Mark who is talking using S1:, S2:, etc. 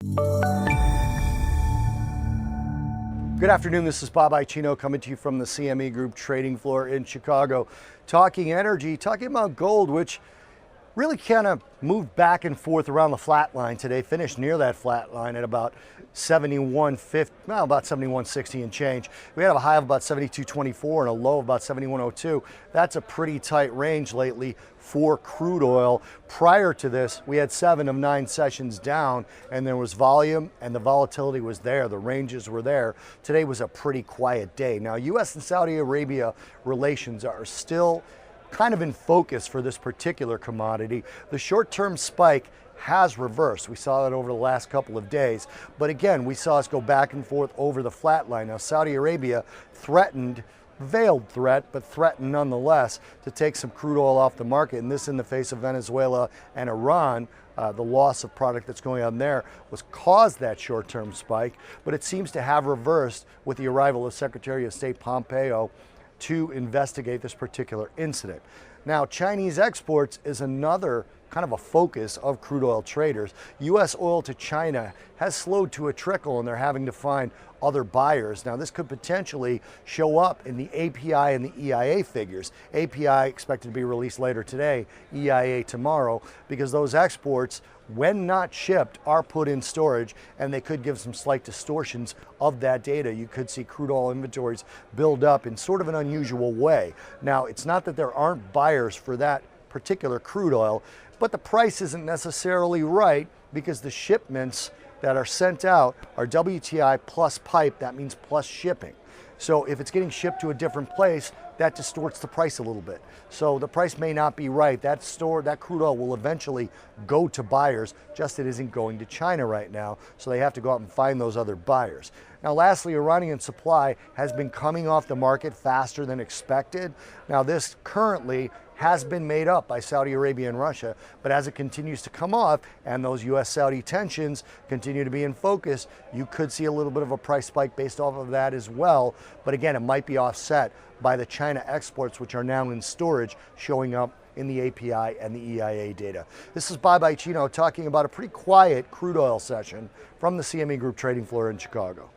S1: Good afternoon, this is Bob Icino coming to you from the CME Group trading floor in Chicago. Talking energy, talking about gold, which really kind of moved back and forth around the flat line today, finished near that flat line at about 71.50, well, about 71.60 and change. We had a high of about 72.24 and a low of about 71.02. That's a pretty tight range lately for crude oil. Prior to this, we had 7 of 9 sessions down, and there was volume and the volatility was there. The ranges were there. Today was a pretty quiet day. Now, U.S. and Saudi Arabia relations are still kind of in focus for this particular commodity. The short-term spike has reversed. We saw that over the last couple of days. But again, we saw us go back and forth over the flat line. Now, Saudi Arabia threatened, veiled threat, but threatened nonetheless to take some crude oil off the market. And this in the face of Venezuela and Iran. The loss of product that's going on there was caused that short-term spike. But it seems to have reversed with the arrival of Secretary of State Pompeo to investigate this particular incident. Now, Chinese exports is another kind of a focus of crude oil traders. U.S. oil to China has slowed to a trickle and they're having to find other buyers. Now, this could potentially show up in the API and the EIA figures. API expected to be released later today, EIA tomorrow, because those exports, when not shipped, are put in storage, and they could give some slight distortions of that data. You could see crude oil inventories build up in sort of an unusual way. Now, it's not that there aren't buyers for that particular crude oil, but the price isn't necessarily right because the shipments that are sent out are WTI plus pipe. That means plus shipping. So if it's getting shipped to a different place, that distorts the price a little bit. So the price may not be right. That crude oil will eventually go to buyers, just it isn't going to China right now. So they have to go out and find those other buyers. Now, lastly, Iranian supply has been coming off the market faster than expected. Now, this currently has been made up by Saudi Arabia and Russia, but as it continues to come off and those U.S.-Saudi tensions continue to be in focus, you could see a little bit of a price spike based off of that as well. But again, it might be offset by the China exports, which are now in storage, showing up in the API and the EIA data. This is Bob Icino talking about a pretty quiet crude oil session from the CME Group trading floor in Chicago.